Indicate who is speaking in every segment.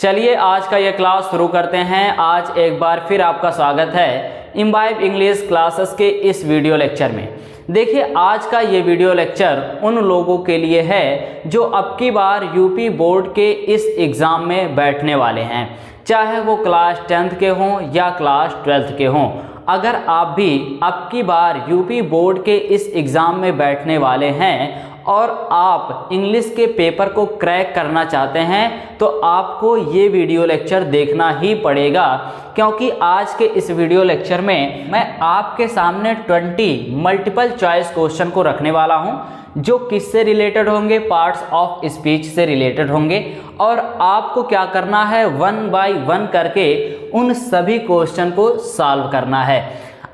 Speaker 1: चलिए आज का ये क्लास शुरू करते हैं। आज एक बार फिर आपका स्वागत है इम्बाइब इंग्लिश क्लासेस के इस वीडियो लेक्चर में। देखिए आज का ये वीडियो लेक्चर उन लोगों के लिए है जो अब की बार यूपी बोर्ड के इस एग्ज़ाम में बैठने वाले हैं, चाहे वो क्लास 10th के हों या क्लास 12th के हों। अगर आप भी अब की बार यूपी बोर्ड के इस एग्ज़ाम में बैठने वाले हैं और आप इंग्लिश के पेपर को क्रैक करना चाहते हैं तो आपको ये वीडियो लेक्चर देखना ही पड़ेगा, क्योंकि आज के इस वीडियो लेक्चर में मैं आपके सामने 20 मल्टीपल चॉइस क्वेश्चन को रखने वाला हूं जो किससे रिलेटेड होंगे, पार्ट्स ऑफ स्पीच से रिलेटेड होंगे। और आपको क्या करना है, 1 बाय 1 करके उन सभी क्वेश्चन को सॉल्व करना है।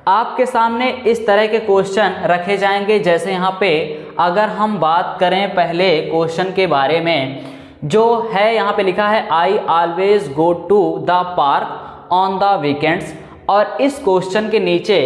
Speaker 1: आपके सामने इस तरह के क्वेश्चन रखे जाएंगे, जैसे यहाँ पे अगर हम बात करें पहले क्वेश्चन के बारे में, जो है यहाँ पे लिखा है I always go to the park on the weekends. और इस क्वेश्चन के नीचे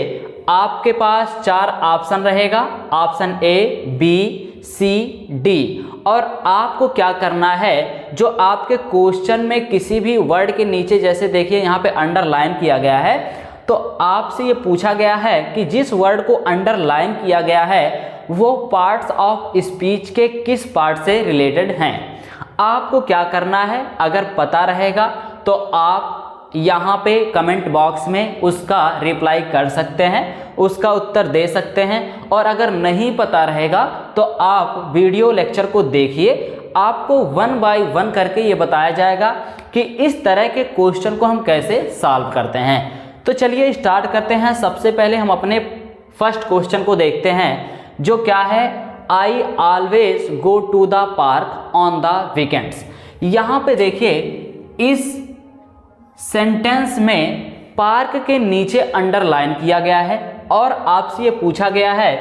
Speaker 1: आपके पास 4 ऑप्शन रहेगा, option A, B, C, D. और आपको क्या करना है, जो आपके क्वेश्चन में किसी भी वर्ड के नीचे, जैसे देखिए यहाँ पे अंडरलाइन किया गया है, तो आपसे ये पूछा गया है कि जिस वर्ड को अंडरलाइन किया गया है वो पार्ट्स ऑफ स्पीच के किस पार्ट से रिलेटेड हैं। आपको क्या करना है, अगर पता रहेगा तो आप यहाँ पे कमेंट बॉक्स में उसका रिप्लाई कर सकते हैं, उसका उत्तर दे सकते हैं। और अगर नहीं पता रहेगा तो आप वीडियो लेक्चर को देखिए, आपको 1 बाय 1 करके ये बताया जाएगा कि इस तरह के क्वेश्चन को हम कैसे सॉल्व करते हैं। तो चलिए स्टार्ट करते हैं। सबसे पहले हम अपने फर्स्ट क्वेश्चन को देखते हैं, जो क्या है, I always go to the park on the weekends. यहाँ पे देखिए इस सेंटेंस में पार्क के नीचे अंडरलाइन किया गया है और आपसे ये पूछा गया है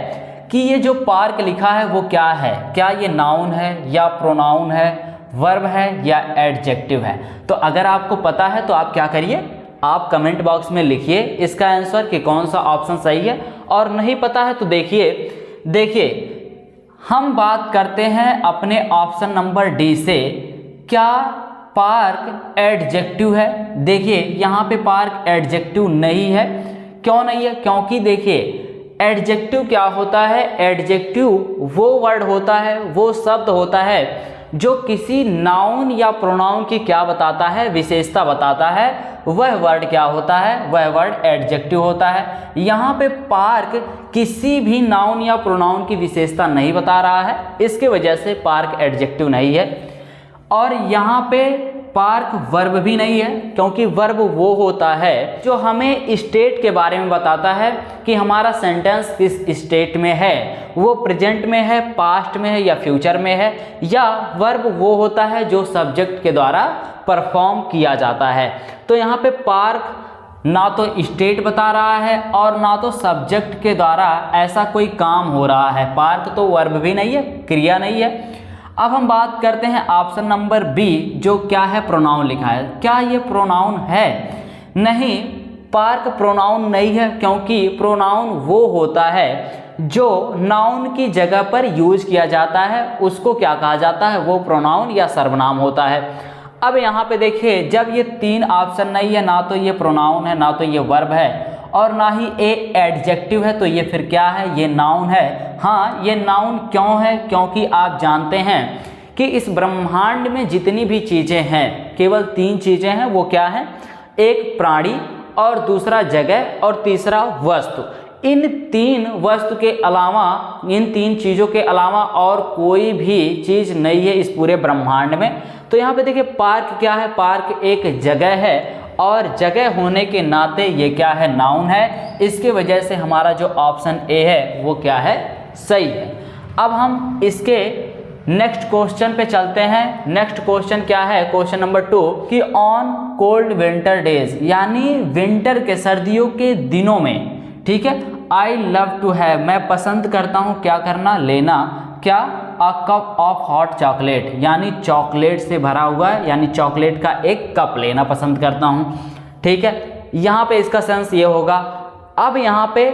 Speaker 1: कि ये जो पार्क लिखा है वो क्या है, क्या ये नाउन है या प्रोनाउन है, वर्ब है या एडजेक्टिव है। तो अगर आपको पता है तो आप क्या करिए, आप कमेंट बॉक्स में लिखिए इसका आंसर कि कौन सा ऑप्शन सही है। और नहीं पता है तो देखिए हम बात करते हैं अपने ऑप्शन नंबर डी से, क्या पार्क एडजेक्टिव है। देखिए यहाँ पे पार्क एडजेक्टिव नहीं है। क्यों नहीं है, क्योंकि देखिए एडजेक्टिव क्या होता है, एडजेक्टिव वो वर्ड होता है, वो शब्द होता है जो किसी नाउन या प्रोनाउन की क्या बताता है, विशेषता बताता है। वह वर्ड क्या होता है, वह वर्ड एडजेक्टिव होता है। यहाँ पे पार्क किसी भी नाउन या प्रोनाउन की विशेषता नहीं बता रहा है, इसके वजह से पार्क एडजेक्टिव नहीं है। और यहाँ पे पार्क वर्ब भी नहीं है, क्योंकि वर्ब वो होता है जो हमें स्टेट के बारे में बताता है कि हमारा सेंटेंस किस स्टेट में है, वो प्रेजेंट में है, पास्ट में है या फ्यूचर में है। या वर्ब वो होता है जो सब्जेक्ट के द्वारा परफॉर्म किया जाता है। तो यहाँ पे पार्क ना तो स्टेट बता रहा है और ना तो सब्जेक्ट के द्वारा ऐसा कोई काम हो रहा है। पार्क तो वर्ब भी नहीं है, क्रिया नहीं है। अब हम बात करते हैं ऑप्शन नंबर बी, जो क्या है, प्रोनाउन लिखा है। क्या ये प्रोनाउन है? नहीं, पार्क प्रोनाउन नहीं है, क्योंकि प्रोनाउन वो होता है जो नाउन की जगह पर यूज किया जाता है, उसको क्या कहा जाता है, वो प्रोनाउन या सर्वनाम होता है। अब यहाँ पे देखिए जब ये 3 ऑप्शन नहीं है, ना तो ये प्रोनाउन है, ना तो ये वर्ब है और ना ही ए एडजेक्टिव है, तो ये फिर क्या है, ये नाउन है। हाँ, ये नाउन क्यों है, क्योंकि आप जानते हैं कि इस ब्रह्मांड में जितनी भी चीज़ें हैं केवल 3 चीज़ें हैं। वो क्या हैं, एक प्राणी और दूसरा जगह और तीसरा वस्तु। इन 3 वस्तु के अलावा, इन 3 चीज़ों के अलावा और कोई भी चीज़ नहीं है इस पूरे ब्रह्मांड में। तो यहाँ पे देखिए पार्क क्या है, पार्क एक जगह है और जगह होने के नाते ये क्या है, नाउन है। इसके वजह से हमारा जो ऑप्शन ए है वो क्या है, सही है। अब हम इसके नेक्स्ट क्वेश्चन पे चलते हैं। नेक्स्ट क्वेश्चन क्या है, क्वेश्चन नंबर 2, कि ऑन कोल्ड विंटर डेज, यानी विंटर के, सर्दियों के दिनों में, ठीक है, आई लव टू हैव, मैं पसंद करता हूँ क्या करना, लेना, क्या, a cup of hot chocolate, यानी चॉकलेट से भरा हुआ है, यानी चॉकलेट का एक कप लेना पसंद करता हूँ। ठीक है, यहाँ पे इसका सेंस ये होगा। अब यहाँ पे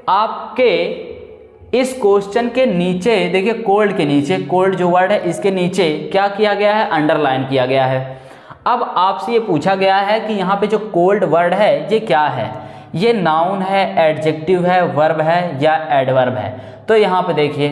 Speaker 1: आपके इस क्वेश्चन के नीचे देखिए, कोल्ड के नीचे, कोल्ड जो वर्ड है इसके नीचे क्या किया गया है, अंडरलाइन किया गया है। अब आपसे ये पूछा गया है कि यहाँ पे जो कोल्ड वर्ड है ये क्या है, ये नाउन है, एडजेक्टिव है, वर्ब है या एडवर्ब है। तो यहाँ पे देखिए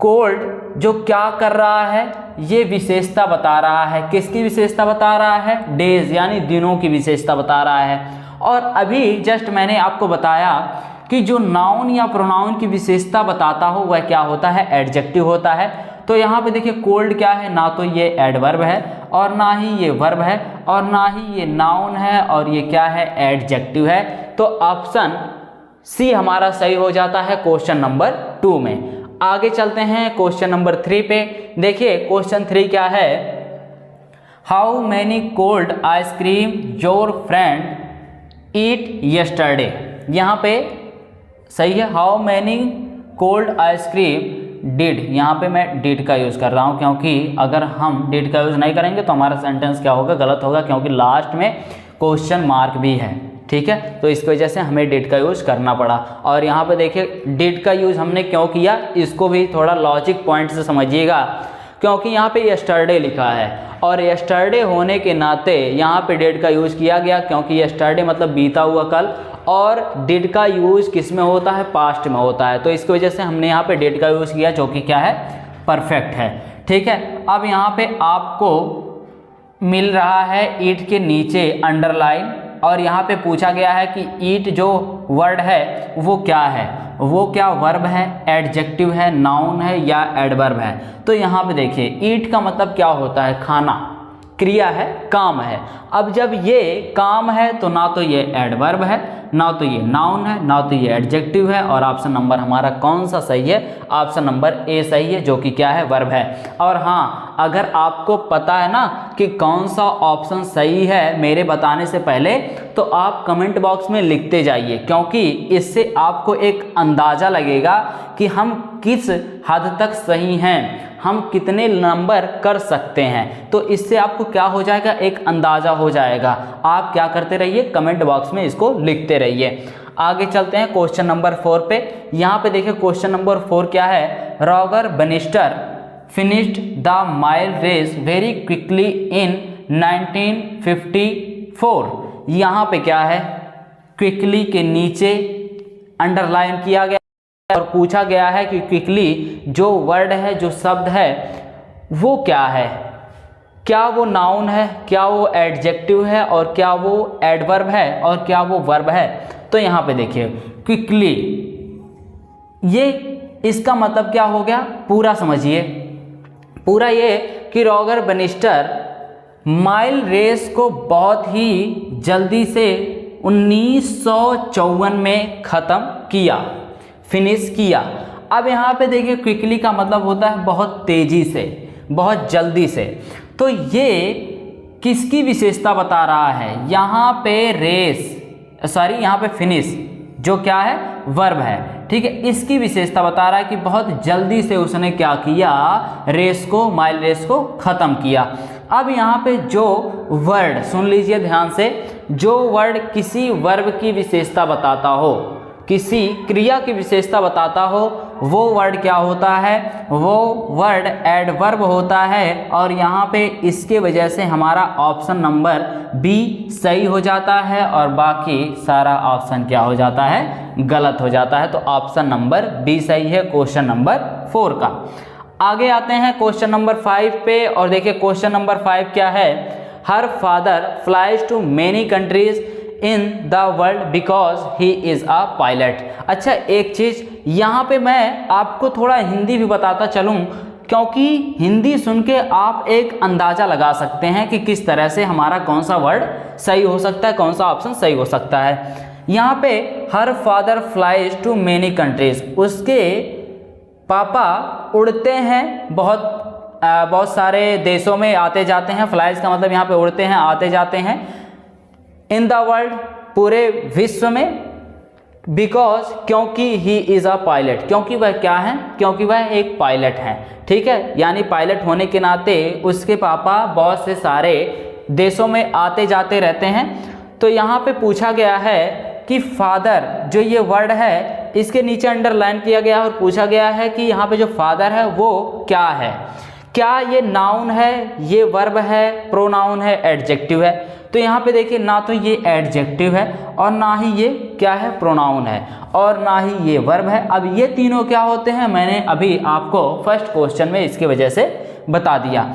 Speaker 1: कोल्ड जो क्या कर रहा है, ये विशेषता बता रहा है। किसकी विशेषता बता रहा है? डेज यानी दिनों की विशेषता बता रहा है। और अभी जस्ट मैंने आपको बताया कि जो नाउन या प्रोनाउन की विशेषता बताता हो वह क्या होता है? एडजेक्टिव होता है। तो यहाँ पे देखिए कोल्ड क्या है, ना तो ये एडवर्ब है और ना ही ये वर्ब है और ना ही ये नाउन है और ये क्या है? एडजेक्टिव है। तो ऑप्शन सी हमारा सही हो जाता है क्वेश्चन नंबर 2 में। आगे चलते हैं क्वेश्चन नंबर 3 पे। देखिए क्वेश्चन 3 क्या है? How many cold ice cream your friend eat yesterday. यहाँ पे सही है, how many cold ice cream did. यहाँ पे मैं डिड का यूज़ कर रहा हूँ क्योंकि अगर हम डिड का यूज़ नहीं करेंगे तो हमारा सेंटेंस क्या होगा? गलत होगा, क्योंकि लास्ट में क्वेश्चन मार्क भी है। ठीक है, तो इसकी वजह से हमें डिड का यूज़ करना पड़ा। और यहाँ पे देखिए डिड का यूज़ हमने क्यों किया, इसको भी थोड़ा लॉजिक पॉइंट से समझिएगा। क्योंकि यहाँ पे यस्टरडे लिखा है और यस्टरडे होने के नाते यहाँ पे डिड का यूज़ किया गया, क्योंकि यस्टरडे मतलब बीता हुआ कल, और डिड का यूज़ किस में होता है? पास्ट में होता है। तो इसकी वजह से हमने यहाँ पे डिड का यूज़ किया, जो कि क्या है? परफेक्ट है। ठीक है, अब यहाँ पे आपको मिल रहा है ईट के नीचे अंडरलाइन, और यहाँ पे पूछा गया है कि ईट जो वर्ड है वो क्या है? वो क्या वर्ब है, एडजेक्टिव है, नाउन है या एडवर्ब है? तो यहाँ पे देखिए ईट का मतलब क्या होता है? खाना, क्रिया है, काम है। अब जब ये काम है तो ना तो ये एडवर्ब है, ना तो ये नाउन है, ना तो ये एडजेक्टिव है। और ऑप्शन नंबर हमारा कौन सा सही है? ऑप्शन नंबर ए सही है, जो कि क्या है? वर्ब है। और हाँ, अगर आपको पता है ना कि कौन सा ऑप्शन सही है मेरे बताने से पहले, तो आप कमेंट बॉक्स में लिखते जाइए, क्योंकि इससे आपको एक अंदाज़ा लगेगा कि हम किस हद तक सही हैं, हम कितने नंबर कर सकते हैं। तो इससे आपको क्या हो जाएगा? एक अंदाज़ा हो जाएगा। आप क्या करते रहिए? कमेंट बॉक्स में इसको लिखते रहिए। आगे चलते हैं क्वेश्चन नंबर 4 पे। यहाँ पे देखिए क्वेश्चन नंबर 4 क्या है? Roger Bannister finished the mile race very quickly in 1954। यहाँ पे क्या है? क्विकली के नीचे अंडरलाइन किया गया और पूछा गया है कि क्विकली जो वर्ड है, जो शब्द है, वो क्या है? क्या वो नाउन है, क्या वो एडजेक्टिव है, और क्या वो एडवर्ब है, और क्या वो वर्ब है? तो यहाँ पे देखिए क्विकली, ये इसका मतलब क्या हो गया? पूरा समझिए। पूरा ये कि रॉगर बनिस्टर माइल रेस को बहुत ही जल्दी से 1954 में ख़त्म किया, फिनिश किया। अब यहाँ पे देखिए क्विकली का मतलब होता है बहुत तेज़ी से, बहुत जल्दी से। तो ये किसकी विशेषता बता रहा है? यहाँ पे यहाँ पे फिनिश जो क्या है? वर्ब है। ठीक है, इसकी विशेषता बता रहा है कि बहुत जल्दी से उसने क्या किया? रेस को, माइल रेस को ख़त्म किया। अब यहाँ पे जो वर्ड, सुन लीजिए ध्यान से, जो वर्ड किसी वर्ब की विशेषता बताता हो, किसी क्रिया की विशेषता बताता हो, वो वर्ड क्या होता है? वो वर्ड एडवर्ब होता है। और यहाँ पे इसके वजह से हमारा ऑप्शन नंबर बी सही हो जाता है और बाकी सारा ऑप्शन क्या हो जाता है? गलत हो जाता है। तो ऑप्शन नंबर बी सही है क्वेश्चन नंबर 4 का। आगे आते हैं क्वेश्चन नंबर 5 पे, और देखिए क्वेश्चन नंबर 5 क्या है? Her father flies to many countries in the world because he is a pilot. अच्छा, एक चीज़ यहाँ पे मैं आपको थोड़ा हिंदी भी बताता चलूँ, क्योंकि हिंदी सुन के आप एक अंदाज़ा लगा सकते हैं कि किस तरह से हमारा कौन सा वर्ड सही हो सकता है, कौन सा ऑप्शन सही हो सकता है। यहाँ पे her father flies to many countries, उसके पापा उड़ते हैं, बहुत सारे देशों में आते जाते हैं। फ्लाइज का मतलब यहाँ पे उड़ते हैं, आते जाते हैं। इन द वर्ल्ड, पूरे विश्व में। बिकॉज, क्योंकि ही इज़ अ पायलट, क्योंकि वह क्या है? क्योंकि वह एक पायलट है। ठीक है, यानी पायलट होने के नाते उसके पापा बहुत से सारे देशों में आते जाते रहते हैं। तो यहाँ पे पूछा गया है कि फादर, जो ये वर्ड है इसके नीचे अंडरलाइन किया गया और पूछा गया है कि यहाँ पे जो फादर है वो क्या है? क्या ये नाउन है, ये वर्ब है, प्रोनाउन है, एडजेक्टिव है? तो यहाँ पे देखिए ना तो ये एडजेक्टिव है और ना ही ये क्या है, प्रोनाउन है, और ना ही ये वर्ब है। अब ये तीनों क्या होते हैं, मैंने अभी आपको फर्स्ट क्वेश्चन में इसकी वजह से बता दिया।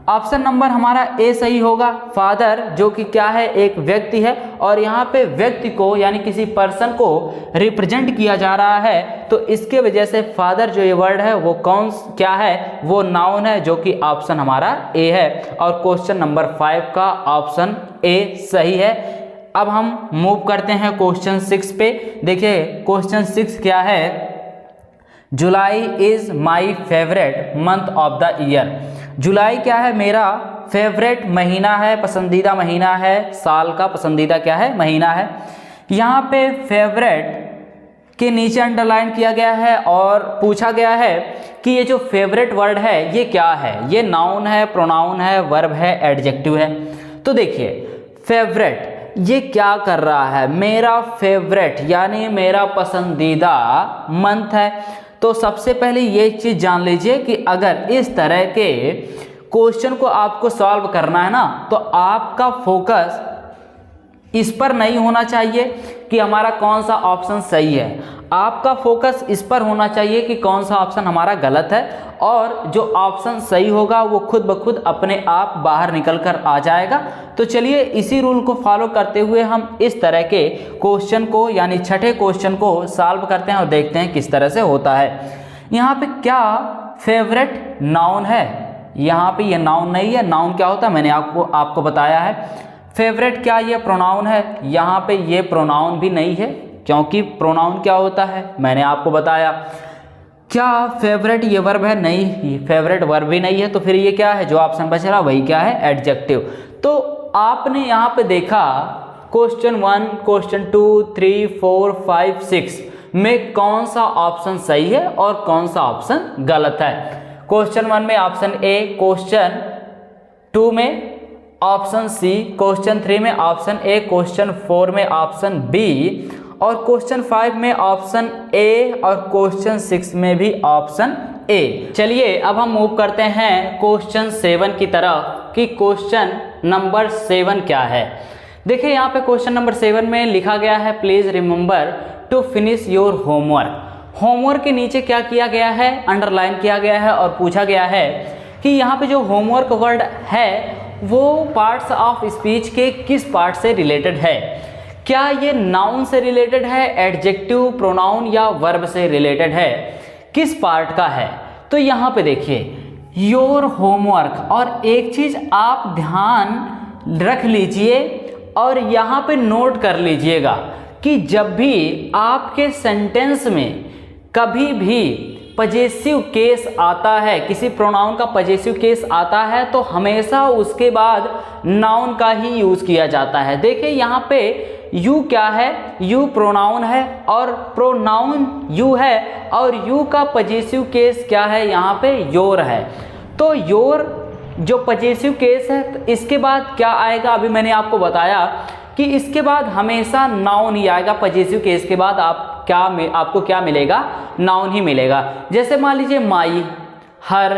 Speaker 1: ऑप्शन नंबर हमारा ए सही होगा। फादर जो कि क्या है, एक व्यक्ति है, और यहाँ पे व्यक्ति को यानी किसी पर्सन को रिप्रेजेंट किया जा रहा है, तो इसके वजह से फादर जो ये वर्ड है वो क्या है, वो नाउन है, जो कि ऑप्शन हमारा ए है। और क्वेश्चन नंबर 5 का ऑप्शन ए सही है। अब हम मूव करते हैं क्वेश्चन 6 पे। देखिए क्वेश्चन 6 क्या है, July is my favourite month of the year. July क्या है, मेरा फेवरेट महीना है, पसंदीदा महीना है, साल का पसंदीदा क्या है, महीना है। यहाँ पे फेवरेट के नीचे अंडरलाइन किया गया है और पूछा गया है कि ये जो फेवरेट वर्ड है ये क्या है, ये नाउन है, प्रोनाउन है, वर्ब है, एडजेक्टिव है। तो देखिए फेवरेट ये क्या कर रहा है, मेरा फेवरेट यानी मेरा पसंदीदा मंथ है। तो सबसे पहले ये चीज़ जान लीजिए कि अगर इस तरह के क्वेश्चन को आपको सॉल्व करना है ना, तो आपका फोकस इस पर नहीं होना चाहिए कि हमारा कौन सा ऑप्शन सही है, आपका फोकस इस पर होना चाहिए कि कौन सा ऑप्शन हमारा गलत है, और जो ऑप्शन सही होगा वो खुद ब खुद अपने आप बाहर निकल कर आ जाएगा। तो चलिए इसी रूल को फॉलो करते हुए हम इस तरह के क्वेश्चन को यानी छठे क्वेश्चन को सॉल्व करते हैं और देखते हैं किस तरह से होता है। यहाँ पे क्या फेवरेट नाउन है, यहाँ पे ये नाउन नहीं है। नाउन क्या होता है मैंने आपको बताया है। फेवरेट क्या ये प्रोनाउन है, यहाँ पे ये प्रोनाउन भी नहीं है, क्योंकि प्रोनाउन क्या होता है मैंने आपको बताया। क्या फेवरेट ये वर्ब है, नहीं, फेवरेट वर्ब भी नहीं है। तो फिर ये क्या है, जो ऑप्शन बच रहा वही क्या है, एडजेक्टिव। तो आपने यहाँ पे देखा क्वेश्चन 1, क्वेश्चन 2, 3, 4, 5, 6 में कौन सा ऑप्शन सही है और कौन सा ऑप्शन गलत है। क्वेश्चन 1 में ऑप्शन ए, क्वेश्चन 2 में ऑप्शन सी, क्वेश्चन 3 में ऑप्शन ए, क्वेश्चन 4 में ऑप्शन बी, और क्वेश्चन 5 में ऑप्शन ए, और क्वेश्चन 6 में भी ऑप्शन ए। चलिए अब हम मूव करते हैं क्वेश्चन 7 की तरफ कि क्वेश्चन नंबर 7 क्या है। देखिए यहाँ पे क्वेश्चन नंबर 7 में लिखा गया है, please remember to finish your homework. Homework के नीचे क्या किया गया है, अंडरलाइन किया गया है और पूछा गया है कि यहाँ पे जो होमवर्क वर्ड है वो पार्ट्स ऑफ स्पीच के किस पार्ट से रिलेटेड है। क्या ये नाउन से रिलेटेड है, एडजेक्टिव, प्रोनाउन या वर्ब से रिलेटेड है, किस पार्ट का है। तो यहाँ पे देखिए योर होमवर्क, और एक चीज़ आप ध्यान रख लीजिए और यहाँ पे नोट कर लीजिएगा कि जब भी आपके सेंटेंस में कभी भी पजेसिव केस आता है, किसी प्रोनाउन का पजेसिव केस आता है, तो हमेशा उसके बाद नाउन का ही यूज़ किया जाता है। देखिए यहाँ पे यू क्या है, यू प्रोनाउन है और प्रोनाउन यू है, और यू का पजेसिव केस क्या है, यहाँ पे योर है। तो योर जो पजेसिव केस है, तो इसके बाद क्या आएगा, अभी मैंने आपको बताया कि इसके बाद हमेशा नाउन ही आएगा। पजेसिव केस के बाद आपको क्या मिलेगा, नाउन ही मिलेगा। जैसे मान लीजिए माई, हर,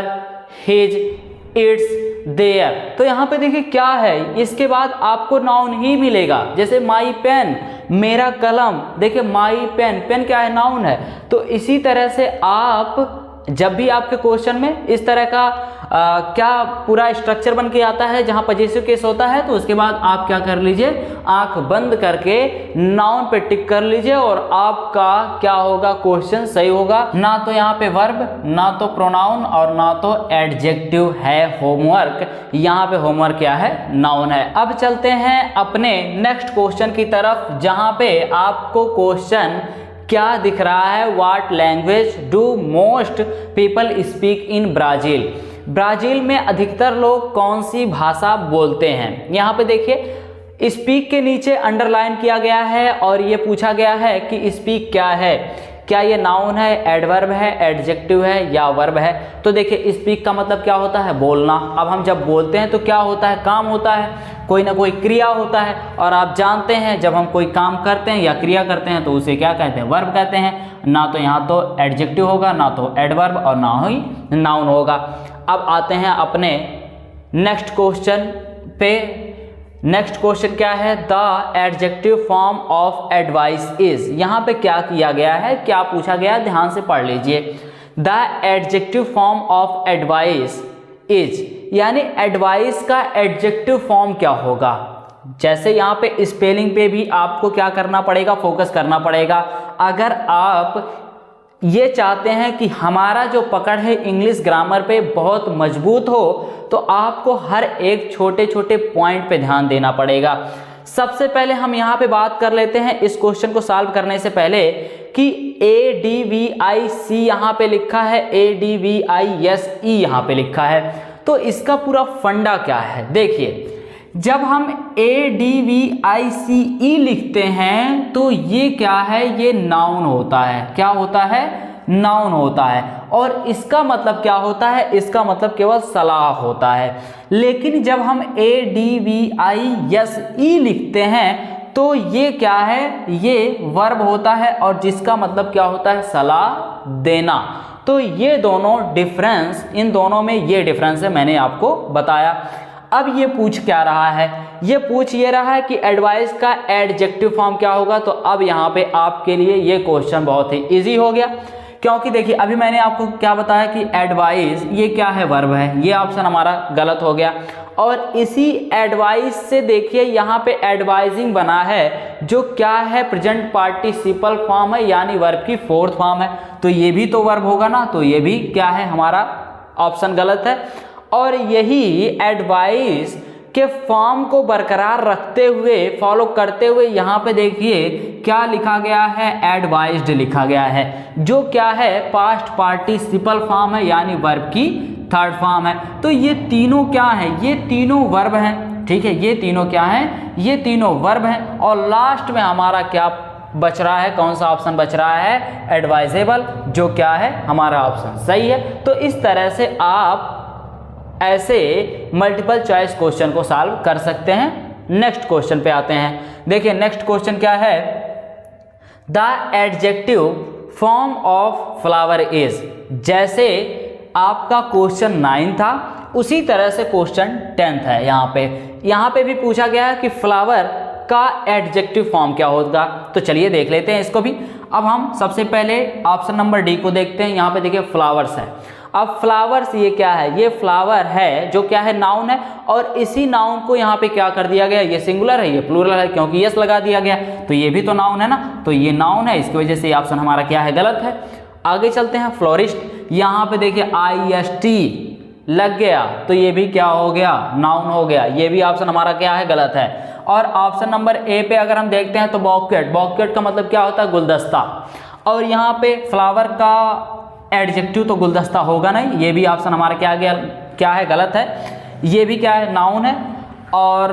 Speaker 1: हिज, इट्स, देयर, तो यहाँ पे देखिए क्या है, इसके बाद आपको नाउन ही मिलेगा। जैसे माई पेन, मेरा कलम, देखिए माई पेन, पेन क्या है, नाउन है। तो इसी तरह से आप जब भी आपके क्वेश्चन में इस तरह का क्या पूरा स्ट्रक्चर बन के आता है जहाँ पजेसिव केस होता है, तो उसके बाद आप क्या कर लीजिए, आंख बंद करके नाउन पे टिक कर लीजिए और आपका क्या होगा, क्वेश्चन सही होगा। ना तो यहाँ पे वर्ब, ना तो प्रोनाउन और ना तो एडजेक्टिव है होमवर्क। यहाँ पे होमवर्क क्या है, नाउन है। अब चलते हैं अपने नेक्स्ट क्वेश्चन की तरफ, जहाँ पे आपको क्वेश्चन क्या दिख रहा है, what language do most people speak in Brazil. Brazil में अधिकतर लोग कौन सी भाषा बोलते हैं। यहाँ पे देखिए स्पीक के नीचे अंडरलाइन किया गया है और ये पूछा गया है कि स्पीक क्या है, क्या ये नाउन है, एडवर्ब है, एडजेक्टिव है या वर्ब है। तो देखिए स्पीक का मतलब क्या होता है, बोलना। अब हम जब बोलते हैं तो क्या होता है, काम होता है, कोई ना कोई क्रिया होता है, और आप जानते हैं जब हम कोई काम करते हैं या क्रिया करते हैं तो उसे क्या कहते हैं, वर्ब कहते हैं। ना तो यहाँ तो एडजेक्टिव होगा, ना तो एडवर्ब और ना ही नाउन होगा। अब आते हैं अपने नेक्स्ट क्वेश्चन पे। नेक्स्ट क्वेश्चन क्या है, the adjective form of advice is. यहाँ पे क्या किया गया है, क्या पूछा गया है, ध्यान से पढ़ लीजिए। The adjective form of advice is, यानी एडवाइस का एडजेक्टिव फॉर्म क्या होगा। जैसे यहाँ पे स्पेलिंग पे भी आपको क्या करना पड़ेगा, फोकस करना पड़ेगा। अगर आप ये चाहते हैं कि हमारा जो पकड़ है इंग्लिश ग्रामर पे बहुत मजबूत हो, तो आपको हर एक छोटे छोटे पॉइंट पे ध्यान देना पड़ेगा। सबसे पहले हम यहाँ पे बात कर लेते हैं इस क्वेश्चन को सॉल्व करने से पहले कि ADVIC यहाँ पे लिखा है, ADVISE यहाँ पे लिखा है, तो इसका पूरा फंडा क्या है। देखिए, जब हम ADVICE लिखते हैं तो ये क्या है, ये नाउन होता है। क्या होता है, नाउन होता है। और इसका मतलब क्या होता है, इसका मतलब केवल सलाह होता है। लेकिन जब हम ADVISE लिखते हैं तो ये क्या है, ये वर्ब होता है और जिसका मतलब क्या होता है, सलाह देना। तो ये दोनों डिफरेंस, इन दोनों में ये डिफरेंस है, मैंने आपको बताया। अब ये पूछ क्या रहा है, ये पूछ ये रहा है कि एडवाइस का एडजेक्टिव फॉर्म क्या होगा। तो अब यहाँ पे आपके लिए ये क्वेश्चन बहुत ही इजी हो गया, क्योंकि देखिए अभी मैंने आपको क्या बताया कि एडवाइस ये क्या है, वर्ब है। ये ऑप्शन हमारा गलत हो गया। और इसी एडवाइस से देखिए यहाँ पे एडवाइजिंग बना है, जो क्या है, प्रेजेंट पार्टिसिपल फॉर्म है, यानी वर्ब की फोर्थ फॉर्म है। तो ये भी तो वर्ब होगा ना, तो ये भी क्या है, हमारा ऑप्शन गलत है। और यही एडवाइस के फॉर्म को बरकरार रखते हुए, फॉलो करते हुए यहाँ पे देखिए क्या लिखा गया है, एडवाइज्ड लिखा गया है, जो क्या है, पास्ट पार्टिसिपल फॉर्म है, यानी वर्ब की थर्ड फॉर्म है। तो ये तीनों क्या है, ये तीनों वर्ब हैं। ठीक है, ये तीनों क्या हैं, ये तीनों वर्ब हैं। और लास्ट में हमारा क्या बच रहा है, कौन सा ऑप्शन बच रहा है, एडवाइजेबल, जो क्या है, हमारा ऑप्शन सही है। तो इस तरह से आप ऐसे मल्टीपल चॉइस क्वेश्चन को सॉल्व कर सकते हैं। नेक्स्ट क्वेश्चन पे आते हैं। देखिए नेक्स्ट क्वेश्चन क्या है, the adjective form of flower is. जैसे आपका क्वेश्चन 9 था, उसी तरह से क्वेश्चन 10 है। यहाँ पे भी पूछा गया है कि फ्लावर का एडजेक्टिव फॉर्म क्या होगा। तो चलिए देख लेते हैं इसको भी। अब हम सबसे पहले ऑप्शन नंबर डी को देखते हैं। यहाँ पे देखिए फ्लावर्स है। अब फ्लावर्स ये क्या है, ये फ्लावर है, जो क्या है, नाउन है। और इसी नाउन को यहाँ पे क्या कर दिया गया, ये सिंगुलर है, ये प्लूरल है, क्योंकि यस लगा दिया गया। तो ये भी तो नाउन है ना, तो ये नाउन है, इसकी वजह से ऑप्शन हमारा क्या है, गलत है। आगे चलते हैं, फ्लोरिस्ट। यहाँ पे देखिए IST लग गया, तो ये भी क्या हो गया, नाउन हो गया। ये भी ऑप्शन हमारा क्या है, गलत है। और ऑप्शन नंबर ए पे अगर हम देखते हैं तो बॉकेट, बॉकेट का मतलब क्या होता है, गुलदस्ता। और यहाँ पे फ्लावर का एडजेक्टिव तो गुलदस्ता होगा नहीं, ये भी ऑप्शन हमारा क्या है, गलत है। ये भी क्या है, नाउन है। और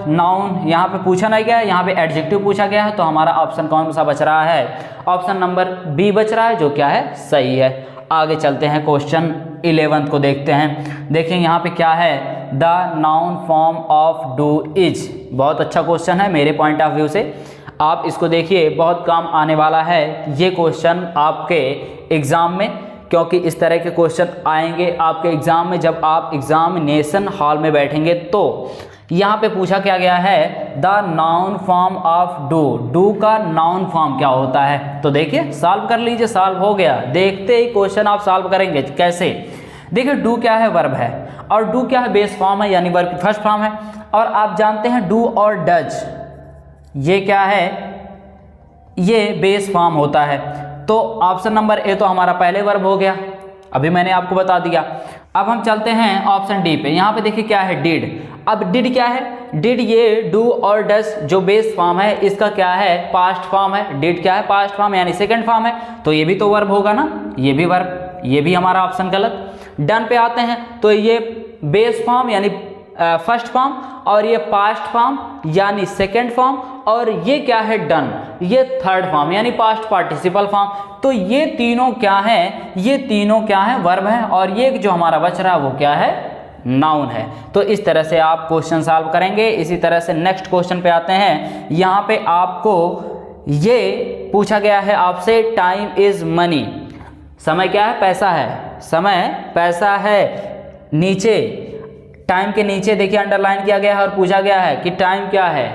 Speaker 1: नाउन यहाँ पे पूछा नहीं गया है, यहाँ पे एडजेक्टिव पूछा गया है। तो हमारा ऑप्शन कौन सा बच रहा है, ऑप्शन नंबर बी बच रहा है, जो क्या है, सही है। आगे चलते हैं, क्वेश्चन 11 को देखते हैं। देखिए यहाँ पे क्या है, the noun form of do is. बहुत अच्छा क्वेश्चन है मेरे पॉइंट ऑफ व्यू से। आप इसको देखिए, बहुत काम आने वाला है ये क्वेश्चन आपके एग्ज़ाम में, क्योंकि इस तरह के क्वेश्चन आएंगे आपके एग्ज़ाम में जब आप एग्जामिनेशन हॉल में बैठेंगे। तो यहाँ पे पूछा क्या गया है, the noun form of do. Do का नाउन फॉर्म क्या होता है। तो देखिए सॉल्व कर लीजिए, सॉल्व हो गया। देखते ही क्वेश्चन आप सॉल्व करेंगे कैसे। देखिए डू क्या है, वर्ब है। और डू क्या है, बेस फॉर्म है, यानी वर्ब की फर्स्ट फॉर्म है। और आप जानते हैं डू और डज, ये क्या है, ये बेस फॉर्म होता है। तो ऑप्शन नंबर ए तो हमारा पहले वर्ब हो गया, अभी मैंने आपको बता दिया। अब हम चलते हैं ऑप्शन डी पे। यहाँ पे देखिए क्या है, डिड। अब डिड क्या है, डिड ये डू और डज जो बेस फॉर्म है, इसका क्या है, पास्ट फॉर्म है। डिड क्या है, पास्ट फॉर्म, यानी सेकंड फॉर्म है। तो ये भी तो वर्ब होगा ना, ये भी वर्ब, ये भी हमारा ऑप्शन गलत। डन पे आते हैं, तो ये बेस फॉर्म यानी फर्स्ट फॉर्म, और ये पास्ट फॉर्म यानी सेकंड फॉर्म, और ये क्या है, डन, ये थर्ड फॉर्म यानी पास्ट पार्टिसिपल फॉर्म। तो ये तीनों क्या हैं, ये तीनों क्या हैं, वर्ब हैं। और ये जो हमारा बच रहा है वो क्या है, नाउन है। तो इस तरह से आप क्वेश्चन सॉल्व करेंगे। इसी तरह से नेक्स्ट क्वेश्चन पे आते हैं। यहाँ पे आपको ये पूछा गया है आपसे, टाइम इज मनी। समय क्या है, पैसा है, समय पैसा है। नीचे, टाइम के नीचे देखिए अंडरलाइन किया गया है और पूछा गया है कि टाइम क्या है।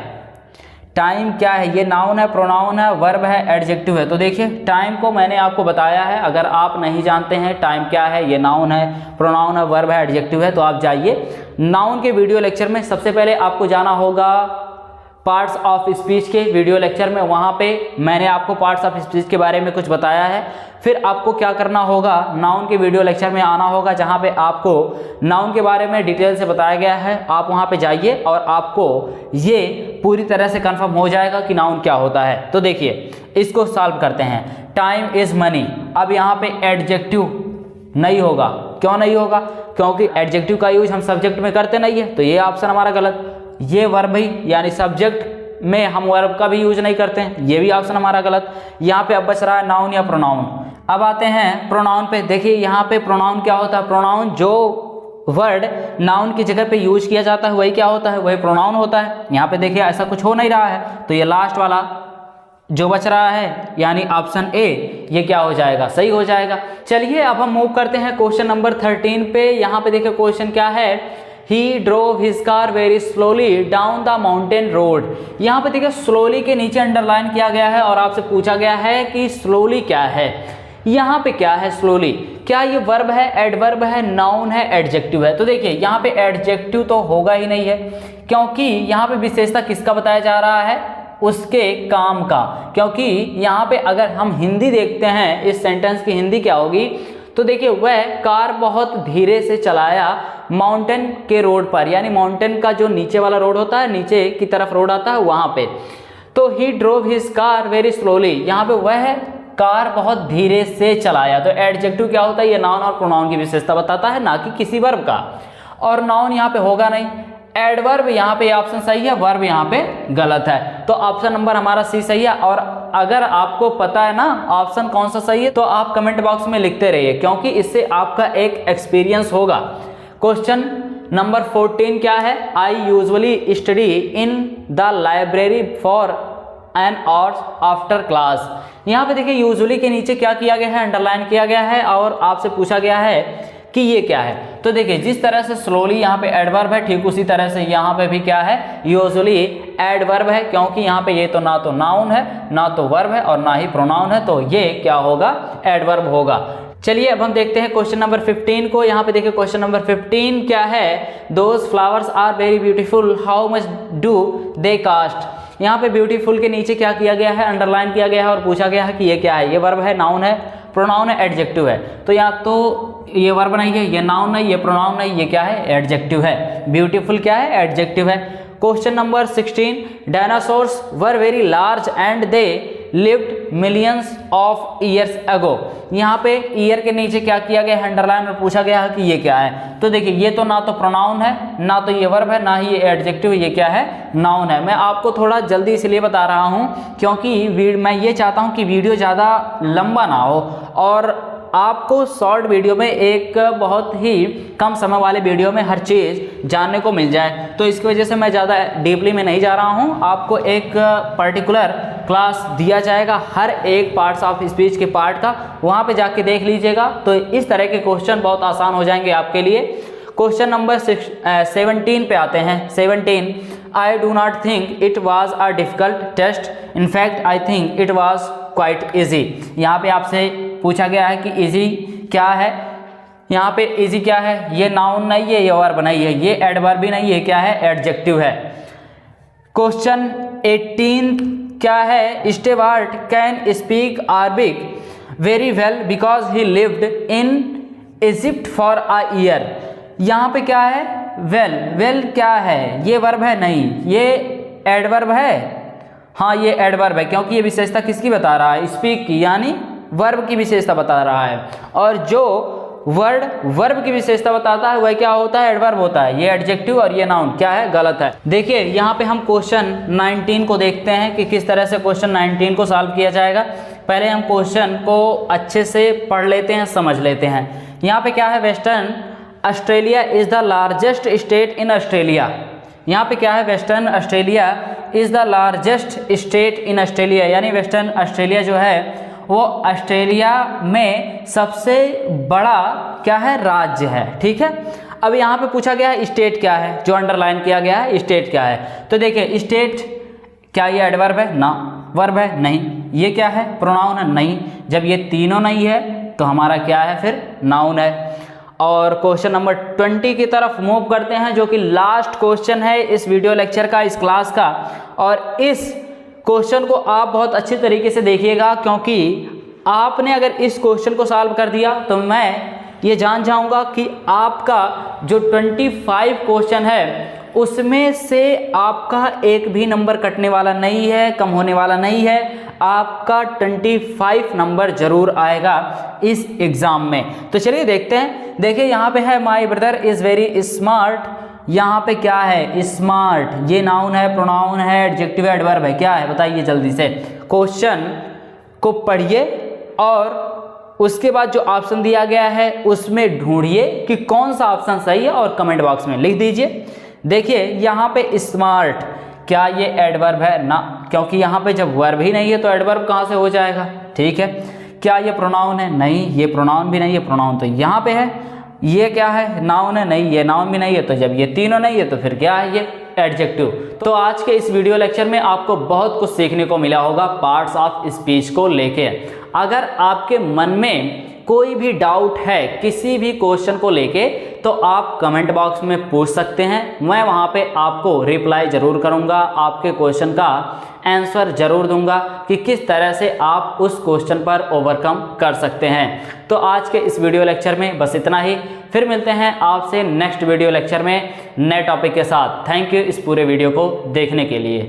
Speaker 1: टाइम क्या है, ये नाउन है, प्रोनाउन है, वर्ब है, एडजेक्टिव है। तो देखिए टाइम को मैंने आपको बताया है, अगर आप नहीं जानते हैं टाइम क्या है, ये नाउन है, प्रोनाउन है, वर्ब है, एडजेक्टिव है, तो आप जाइए नाउन के वीडियो लेक्चर में। सबसे पहले आपको जाना होगा पार्ट्स ऑफ स्पीच के वीडियो लेक्चर में, वहाँ पे मैंने आपको पार्ट्स ऑफ स्पीच के बारे में कुछ बताया है। फिर आपको क्या करना होगा, नाउन के वीडियो लेक्चर में आना होगा, जहाँ पे आपको नाउन के बारे में डिटेल से बताया गया है। आप वहाँ पे जाइए और आपको ये पूरी तरह से कंफर्म हो जाएगा कि नाउन क्या होता है। तो देखिए इसको सॉल्व करते हैं। टाइम इज़ मनी, अब यहाँ पे एडजेक्टिव नहीं होगा। क्यों नहीं होगा? क्योंकि एडजेक्टिव का यूज हम सब्जेक्ट में करते नहीं है, तो ये ऑप्शन हमारा गलत। ये वर्ब ही यानी सब्जेक्ट में हम वर्ब का भी यूज नहीं करते हैं, ये भी ऑप्शन हमारा गलत। यहाँ पे अब बच रहा है नाउन या प्रोनाउन। अब आते हैं प्रोनाउन पे। देखिए यहाँ पे प्रोनाउन क्या होता है, प्रोनाउन जो वर्ड नाउन की जगह पे यूज किया जाता है वही क्या होता है, वही प्रोनाउन होता है। यहाँ पे देखिए ऐसा कुछ हो नहीं रहा है, तो ये लास्ट वाला जो बच रहा है यानी ऑप्शन ए, ये क्या हो जाएगा, सही हो जाएगा। चलिए अब हम मूव करते हैं क्वेश्चन नंबर 13 पे। यहाँ पे देखिए क्वेश्चन क्या है, He drove his car very slowly down the mountain road। यहाँ पे देखिए स्लोली के नीचे अंडरलाइन किया गया है और आपसे पूछा गया है कि स्लोली क्या है। यहाँ पे क्या है स्लोली, क्या ये वर्ब है, एडवर्ब है, नाउन है, एडजेक्टिव है? तो देखिए यहाँ पे एडजेक्टिव तो होगा ही नहीं है, क्योंकि यहाँ पे विशेषता किसका बताया जा रहा है, उसके काम का। क्योंकि यहाँ पे अगर हम हिंदी देखते हैं, इस सेंटेंस की हिंदी क्या होगी, तो देखिए वह कार बहुत धीरे से चलाया माउंटेन के रोड पर, यानी माउंटेन का जो नीचे वाला रोड होता है, नीचे की तरफ रोड आता है वहां पे। तो he drove his car very slowly, यहाँ पे वह कार बहुत धीरे से चलाया। तो एडजेक्टिव क्या होता है, ये नाउन और प्रोनाउन की विशेषता बताता है, ना कि किसी वर्ब का। और नाउन यहाँ पे होगा नहीं, एडवर्ब यहाँ पे ऑप्शन सही है, वर्ब यहाँ पे गलत है। तो ऑप्शन नंबर हमारा सी सही है। और अगर आपको पता है ना ऑप्शन कौन सा सही है, तो आप कमेंट बॉक्स में लिखते रहिए, क्योंकि इससे आपका एक एक्सपीरियंस होगा। क्वेश्चन नंबर 14 क्या है, I usually study in the library for an hours after class. यहाँ पे देखिए यूजुअली के नीचे क्या किया गया है, अंडरलाइन किया गया है और आपसे पूछा गया है कि ये क्या है। तो देखिए जिस तरह से स्लोली यहाँ पे एडवर्ब है, ठीक उसी तरह से यहाँ पे भी क्या है, यूजुअली एडवर्ब है, क्योंकि यहाँ पे ये तो ना तो नाउन है, ना तो वर्ब है और ना ही प्रोनाउन है, तो ये क्या होगा, एडवर्ब होगा। चलिए अब हम देखते हैं क्वेश्चन नंबर 15 को। यहाँ पे देखिए क्वेश्चन नंबर 15 क्या है, those flowers are very beautiful, how much do they cost. यहाँ पे ब्यूटीफुल के नीचे क्या किया गया है, अंडरलाइन किया गया है और पूछा गया है कि ये क्या है, ये वर्ब है, नाउन है, प्रोनाउन है, एडजेक्टिव है। तो या तो ये वर्ब नहीं है, ये नाउन नहीं, ये प्रोनाउन नहीं, ये क्या है, एडजेक्टिव है। ब्यूटीफुल क्या है, एडजेक्टिव है। Question number 16, dinosaurs were very large and they lived millions of years ago. यहाँ पे ईयर के नीचे क्या किया गया है, अंडरलाइन, और पूछा गया है कि ये क्या है। तो देखिए ये तो ना तो प्रोनाउन है, ना तो ये वर्ब है, ना ही ये एडजेक्टिव, ये क्या है, नाउन है। मैं आपको थोड़ा जल्दी इसलिए बता रहा हूँ क्योंकि मैं ये चाहता हूँ कि वीडियो ज़्यादा लंबा ना हो और आपको शॉर्ट वीडियो में एक बहुत ही कम समय वाले वीडियो में हर चीज़ जानने को मिल जाए। तो इसकी वजह से मैं ज़्यादा डीपली में नहीं जा रहा हूँ, आपको एक पर्टिकुलर क्लास दिया जाएगा हर एक पार्ट्स ऑफ स्पीच के पार्ट का, वहाँ पे जाके देख लीजिएगा। तो इस तरह के क्वेश्चन बहुत आसान हो जाएंगे आपके लिए। क्वेश्चन नंबर 17 पे आते हैं। 17, I do not think it was a difficult test, in fact I think it was quite easy. यहाँ पे आपसे पूछा गया है कि इजी क्या है। यहाँ पे इजी क्या है, ये नाउन नहीं है, ये वर्ब नहीं है, ये एडवर्ब भी नहीं है, क्या है, एडजेक्टिव है। क्वेश्चन 18 क्या है, Stewart can speak Arabic very well because he lived in Egypt for a year. यहाँ पे क्या है, वेल, वेल क्या है, ये वर्ब है, नहीं ये एडवर्ब है, हाँ ये एडवर्ब है, क्योंकि ये विशेषता किसकी बता रहा है, स्पीक की, यानी वर्ब की विशेषता बता रहा है। और जो वर्ड वर्ब की विशेषता बताता है वह क्या होता है, एडवर्ब होता है। ये एडजेक्टिव और ये नाउन क्या है, गलत है। देखिए यहाँ पे हम क्वेश्चन 19 को देखते हैं कि किस तरह से क्वेश्चन 19 को सॉल्व किया जाएगा। पहले हम क्वेश्चन को अच्छे से पढ़ लेते हैं, समझ लेते हैं। यहाँ पे क्या है, western Australia is the largest state in Australia. यहाँ पे क्या है, western Australia is the largest state in Australia, यानी वेस्टर्न ऑस्ट्रेलिया जो है वो ऑस्ट्रेलिया में सबसे बड़ा क्या है, राज्य है। ठीक है, अब यहाँ पे पूछा गया है स्टेट क्या है, जो अंडरलाइन किया गया है स्टेट क्या है। तो देखिए स्टेट क्या ये एडवर्ब है ना, वर्ब है नहीं, ये क्या है प्रोनाउन है नहीं, जब ये तीनों नहीं है तो हमारा क्या है फिर नाउन है। और क्वेश्चन नंबर 20 की तरफ मूव करते हैं, जो कि लास्ट क्वेश्चन है इस वीडियो लेक्चर का, इस क्लास का। और इस क्वेश्चन को आप बहुत अच्छे तरीके से देखिएगा, क्योंकि आपने अगर इस क्वेश्चन को सॉल्व कर दिया तो मैं ये जान जाऊंगा कि आपका जो 25 क्वेश्चन है उसमें से आपका एक भी नंबर कटने वाला नहीं है, कम होने वाला नहीं है, आपका 25 नंबर जरूर आएगा इस एग्जाम में। तो चलिए देखते हैं। देखिए यहाँ पे है my brother is very smart, यहाँ पे क्या है स्मार्ट, ये नाउन है, प्रोनाउन है, एडजेक्टिव है, एडवर्ब है, क्या है बताइए जल्दी से। क्वेश्चन को पढ़िए और उसके बाद जो ऑप्शन दिया गया है उसमें ढूंढिए कि कौन सा ऑप्शन सही है और कमेंट बॉक्स में लिख दीजिए। देखिए यहाँ पे स्मार्ट, क्या ये एडवर्ब है ना, क्योंकि यहाँ पे जब वर्ब ही नहीं है तो एडवर्ब कहाँ से हो जाएगा, ठीक है। क्या ये प्रोनाउन है, नहीं ये प्रोनाउन भी नहीं है, प्रोनाउन तो यहाँ पे है। ये क्या है नाउन है, नहीं ये नाउन भी नहीं है, तो जब ये तीनों नहीं है तो फिर क्या है ये एडजेक्टिव। तो आज के इस वीडियो लेक्चर में आपको बहुत कुछ सीखने को मिला होगा पार्ट्स ऑफ स्पीच को लेके। अगर आपके मन में कोई भी डाउट है किसी भी क्वेश्चन को लेके तो आप कमेंट बॉक्स में पूछ सकते हैं, मैं वहाँ पे आपको रिप्लाई ज़रूर करूँगा, आपके क्वेश्चन का आंसर ज़रूर दूंगा कि किस तरह से आप उस क्वेश्चन पर ओवरकम कर सकते हैं। तो आज के इस वीडियो लेक्चर में बस इतना ही, फिर मिलते हैं आपसे नेक्स्ट वीडियो लेक्चर में नए टॉपिक के साथ। थैंक यू इस पूरे वीडियो को देखने के लिए।